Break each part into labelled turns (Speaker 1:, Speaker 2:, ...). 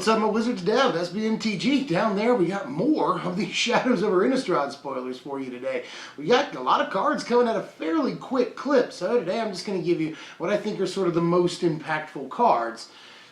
Speaker 1: What's up, my Wizards dev, SBMTG. Down there, we got more of the Shadows over Innistrad spoilers for you today. We got a lot of cards coming at a fairly quick clip, so today I'm just going to give you what I think are sort of the most impactful cards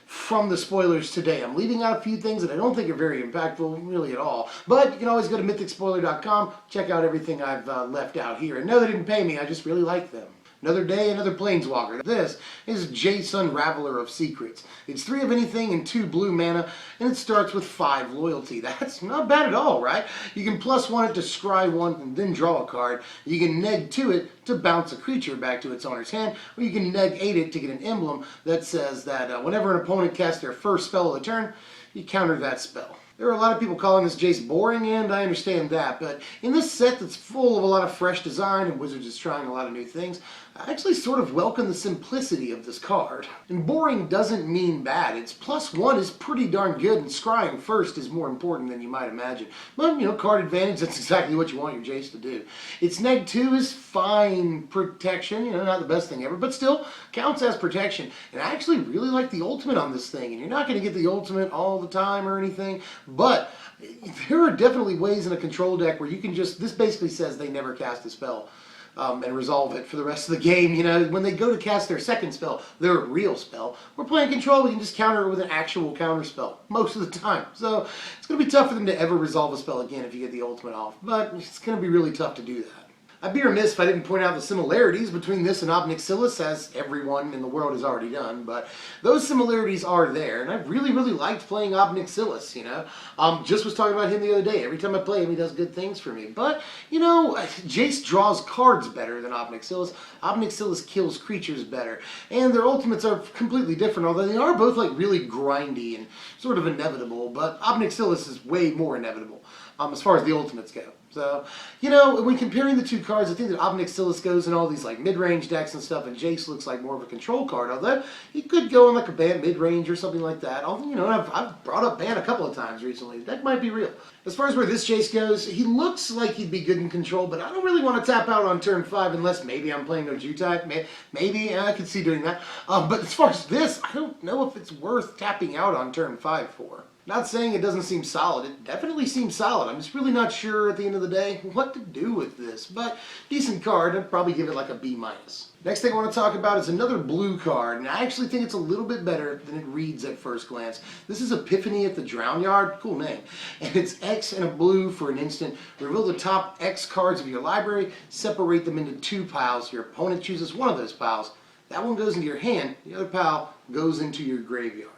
Speaker 1: from the spoilers today. I'm leaving out a few things that I don't think are very impactful, really at all. But you can always go to mythicspoiler.com, check out everything I've left out here. And no, they didn't pay me, I just really like them. Another day, another planeswalker. This is Jace, Unraveler of Secrets. It's 3 of anything and 2 blue mana, and it starts with 5 loyalty. That's not bad at all, right? You can +1 it to scry 1 and then draw a card. You can -2 it to bounce a creature back to its owner's hand, or you can -8 it to get an emblem that says that whenever an opponent casts their first spell of the turn, you counter that spell. There are a lot of people calling this Jace boring, and I understand that, but in this set that's full of a lot of fresh design and Wizards is trying a lot of new things, I actually sort of welcome the simplicity of this card. And boring doesn't mean bad. Its +1 is pretty darn good, and scrying first is more important than you might imagine. But, you know, card advantage, that's exactly what you want your Jace to do. Its -2 is fine protection, you know, not the best thing ever, but still counts as protection. And I actually really like the ultimate on this thing, and you're not going to get the ultimate all the time or anything, but there are definitely ways in a control deck where you can just, this basically says they never cast a spell. And resolve it for the rest of the game. You know, when they go to cast their second spell, their real spell, we're playing control, we can just counter it with an actual counter spell most of the time. So it's going to be tough for them to ever resolve a spell again if you get the ultimate off, but it's going to be really tough to do that. I'd be remiss if I didn't point out the similarities between this and Obnixilis, as everyone in the world has already done, but those similarities are there, and I really liked playing Obnixilis, you know. Just was talking about him the other day. Every time I play him, he does good things for me. But, you know, Jace draws cards better than Obnixilis. Obnixilis kills creatures better, and their ultimates are completely different, although they are both, like, really grindy and sort of inevitable, but Obnixilis is way more inevitable as far as the ultimates go. So, you know, when comparing the two cards, I think that Obnixilis goes in all these like mid-range decks and stuff, and Jace looks like more of a control card. Although he could go in like a ban mid-range or something like that. Although, you know, I've brought up ban a couple of times recently. That might be real. As far as where this Jace goes, he looks like he'd be good in control, but I don't really want to tap out on turn 5 unless maybe I'm playing no Jutai. Maybe I could see doing that. But as far as this, I don't know if it's worth tapping out on turn 5 for. Not saying it doesn't seem solid. It definitely seems solid. I'm just really not sure at the end of the day what to do with this. But decent card. I'd probably give it like a B-. Next thing I want to talk about is another blue card, and I actually think it's a little bit better than it reads at first glance. This is Epiphany at the Drownyard. Cool name. And it's X and a blue for an instant. Reveal the top X cards of your library. Separate them into 2 piles. Your opponent chooses one of those piles. That one goes into your hand. The other pile goes into your graveyard.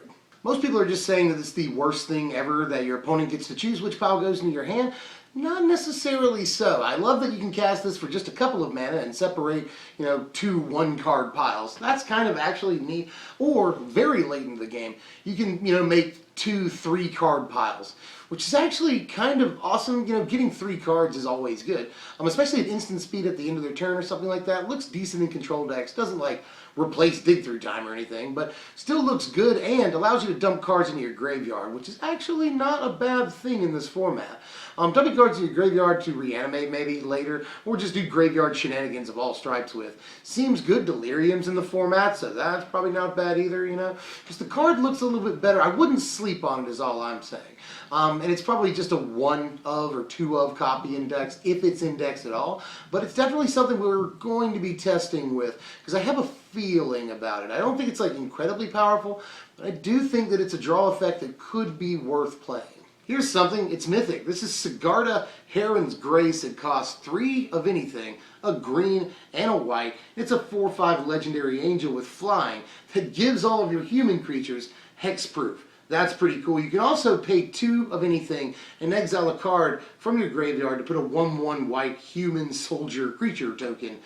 Speaker 1: Most people are just saying that it's the worst thing ever, that your opponent gets to choose which pile goes into your hand. Not necessarily so. I love that you can cast this for just a couple of mana and separate, you know, 2 1-card piles. That's kind of actually neat. Or, very late in the game, you can, you know, make 2 3-card piles, which is actually kind of awesome. You know, getting 3 cards is always good. Especially at instant speed at the end of their turn or something like that. Looks decent in control decks. Doesn't, like, replace dig through time or anything, but still looks good and allows you to dump cards into your graveyard, which is actually not a bad thing in this format. Dumping cards in your graveyard to reanimate maybe later, or just do graveyard shenanigans of all stripes with. Seems good. Delirium's in the format, so that's probably not bad either, you know. Just the card looks a little bit better. I wouldn't sleep on it is all I'm saying. And it's probably just a 1 of or 2 of copy index, if it's indexed at all. But it's definitely something we're going to be testing with, because I have a feeling about it. I don't think it's like incredibly powerful, but I do think that it's a draw effect that could be worth playing. Here's something, it's mythic. This is Sigarda, Heron's Grace. It costs 3 of anything, a green and a white. It's a 4/5 legendary angel with flying that gives all of your human creatures hexproof. That's pretty cool. You can also pay 2 of anything and exile a card from your graveyard to put a 1/1 white human soldier creature token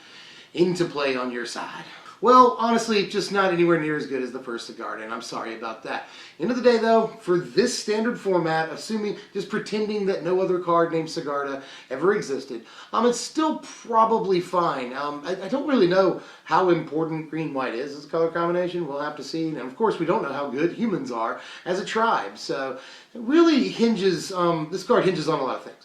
Speaker 1: into play on your side. Well, honestly, just not anywhere near as good as the first Sigarda, and I'm sorry about that. End of the day, though, for this standard format, assuming, just pretending that no other card named Sigarda ever existed, it's still probably fine. I don't really know how important green-white is as a color combination. We'll have to see. And, of course, we don't know how good humans are as a tribe. So it really hinges, this card hinges on a lot of things.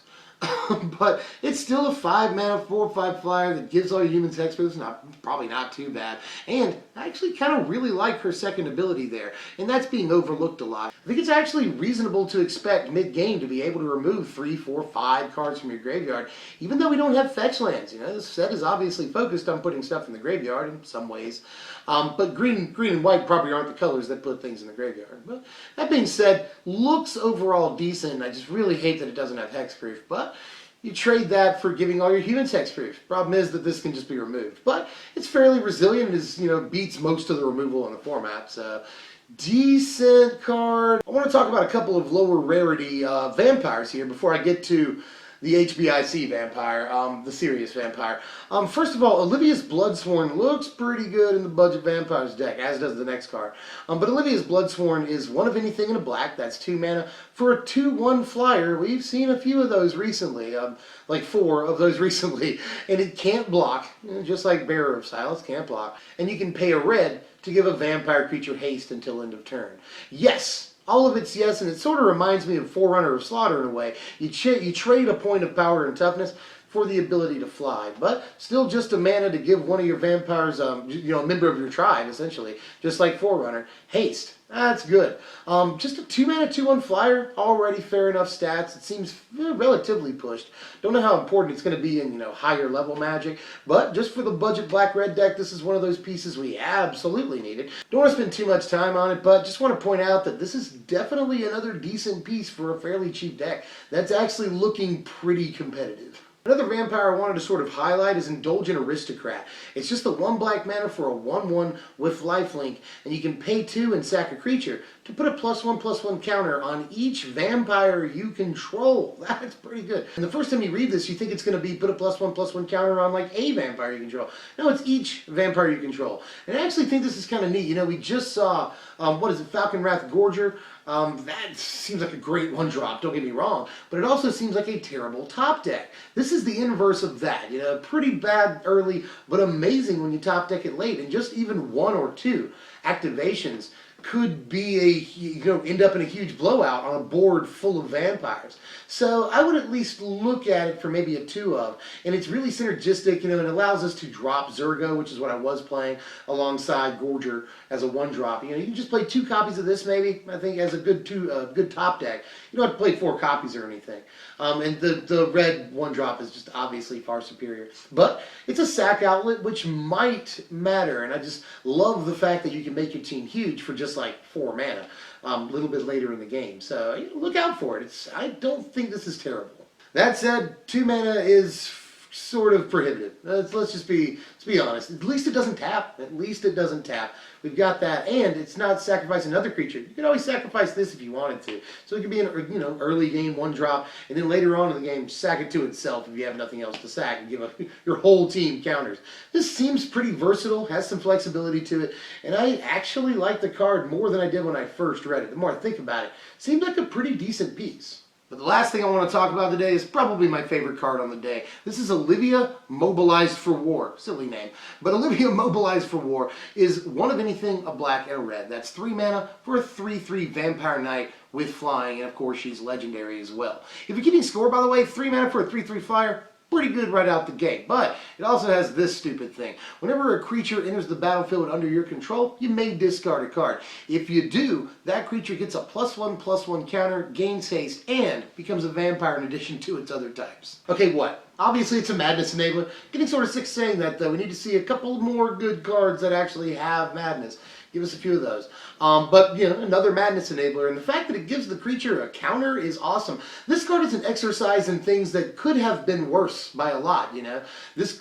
Speaker 1: But it's still a 5 mana 4/5 flyer that gives all your humans hexproof. Probably not too bad. And I actually kind of really like her second ability there, and that's being overlooked a lot. I think it's actually reasonable to expect mid-game to be able to remove 3, 4, 5 cards from your graveyard, even though we don't have fetch lands. You know, this set is obviously focused on putting stuff in the graveyard in some ways. But green and white probably aren't the colors that put things in the graveyard. But that being said, looks overall decent. I just really hate that it doesn't have hexproof. But you trade that for giving all your humans hexproof. Problem is that this can just be removed. But it's fairly resilient and is, beats most of the removal in the format. So decent card. I want to talk about a couple of lower rarity vampires here before I get to the HBIC vampire, the serious vampire. First of all, Olivia's Bloodsworn looks pretty good in the budget vampires deck, as does the next card. But Olivia's Bloodsworn is one of anything in a black. That's 2 mana for a 2/1 flyer. We've seen a few of those recently, like 4 of those recently, and it can't block, just like Bearer of Silence can't block. And you can pay a red to give a vampire creature haste until end of turn. Yes. All of it's yes, and it sort of reminds me of Forerunner of Slaughter in a way. You trade a point of power and toughness for the ability to fly, but still just a mana to give one of your vampires, a member of your tribe, essentially, just like Forerunner, haste. That's good. Just a 2 mana 2/1 flyer, already fair enough stats. It seems relatively pushed. Don't know how important it's going to be in higher level Magic, but just for the budget black-red deck, this is one of those pieces we absolutely needed. Don't want to spend too much time on it, but just want to point out that this is definitely another decent piece for a fairly cheap deck. That's actually looking pretty competitive. Another vampire I wanted to sort of highlight is Indulgent Aristocrat. It's just the 1 black mana for a 1/1 with lifelink, and you can pay 2 and sack a creature to put a +1/+1 counter on each vampire you control. That's pretty good. And the first time you read this, you think it's going to be put a +1/+1 counter on like a vampire you control. No, it's each vampire you control. And I actually think this is kind of neat. We just saw, Falcon Wrath Gorger. That seems like a great 1-drop, don't get me wrong, but it also seems like a terrible top deck. This is the inverse of that, pretty bad early, but amazing when you top deck it late, and just even 1 or 2 activations could be end up in a huge blowout on a board full of vampires. So I would at least look at it for maybe a 2 of, and it's really synergistic, it allows us to drop Zergo, which is what I was playing, alongside Gorger as a 1-drop. You can just play 2 copies of this maybe, I think, as a good top deck. You don't have to play 4 copies or anything. And the red 1-drop is just obviously far superior. But it's a sack outlet, which might matter, and I just love the fact that you can make your team huge for just like 4 mana a little bit later in the game. So look out for it. I don't think this is terrible. That said, 2 mana is sort of prohibitive. Let's be honest. At least it doesn't tap. At least it doesn't tap. We've got that, and it's not sacrificing another creature. You can always sacrifice this if you wanted to. So it could be an early game 1-drop, and then later on in the game sack it to itself if you have nothing else to sack and give your whole team counters. This seems pretty versatile, has some flexibility to it, and I actually like the card more than I did when I first read it. The more I think about it, seemed like a pretty decent piece. But the last thing I want to talk about today is probably my favorite card on the day. This is Olivia Mobilized for War. Silly name. But Olivia Mobilized for War is one of anything, a black and a red. That's 3 mana for a 3/3 Vampire Knight with flying, and of course she's legendary as well. If you're keeping score, by the way, 3 mana for a 3/3 flyer, pretty good right out the gate. But it also has this stupid thing. Whenever a creature enters the battlefield under your control, you may discard a card. If you do, that creature gets a +1/+1 counter, gains haste, and becomes a vampire in addition to its other types. Okay, what? Obviously it's a Madness enabler. Getting sort of sick saying that, though. We need to see a couple more good cards that actually have Madness. Give us a few of those. But, another Madness enabler. And the fact that it gives the creature a counter is awesome. This card is an exercise in things that could have been worse by a lot, This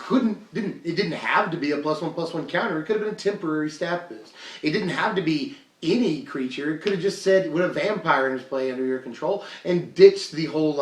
Speaker 1: didn't have to be a +1/+1 counter. It could have been a temporary stat boost. It didn't have to be any creature. It could have just said when a vampire enters play under your control and ditched the whole,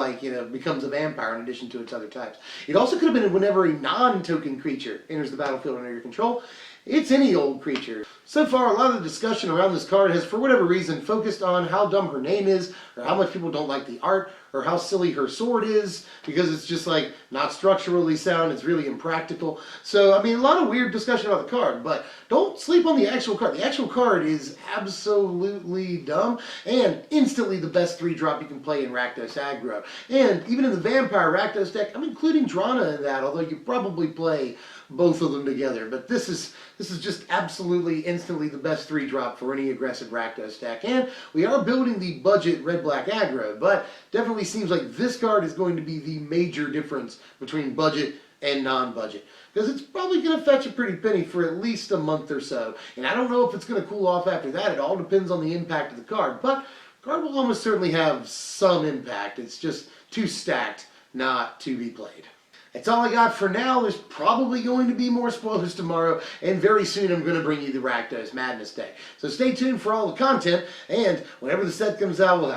Speaker 1: becomes a vampire in addition to its other types. It also could have been whenever a non-token creature enters the battlefield under your control. it's any old creature. So far, a lot of the discussion around this card has, for whatever reason, focused on how dumb her name is, or how much people don't like the art, or how silly her sword is, because it's just like not structurally sound, it's really impractical. So, I mean, a lot of weird discussion about the card, but don't sleep on the actual card. The actual card is absolutely dumb, and instantly the best 3-drop you can play in Rakdos aggro. And even in the Vampire Rakdos deck, I'm including Drana in that, although you probably play both of them together. But this is just absolutely instantly the best 3-drop for any aggressive Rakdos deck. And we are building the budget red-black aggro, but definitely seems like this card is going to be the major difference between budget and non-budget, because it's probably going to fetch a pretty penny for at least a month or so. And I don't know if it's going to cool off after that. It all depends on the impact of the card, but the card will almost certainly have some impact. It's just too stacked not to be played. That's all I got for now. There's probably going to be more spoilers tomorrow, and very soon I'm going to bring you the Rakdos Madness deck. So stay tuned for all the content, and whenever the set comes out, we'll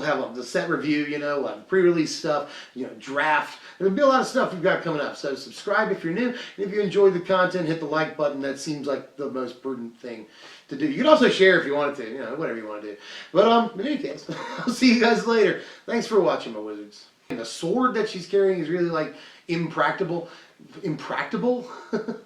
Speaker 1: have the set review, we'll have pre-release stuff, draft. There'll be a lot of stuff we've got coming up. So subscribe if you're new, and if you enjoy the content, hit the like button. That seems like the most prudent thing to do. You can also share if you want to, whatever you want to do. But in any case, I'll see you guys later. Thanks for watching, my wizards. And the sword that she's carrying is really like impractical.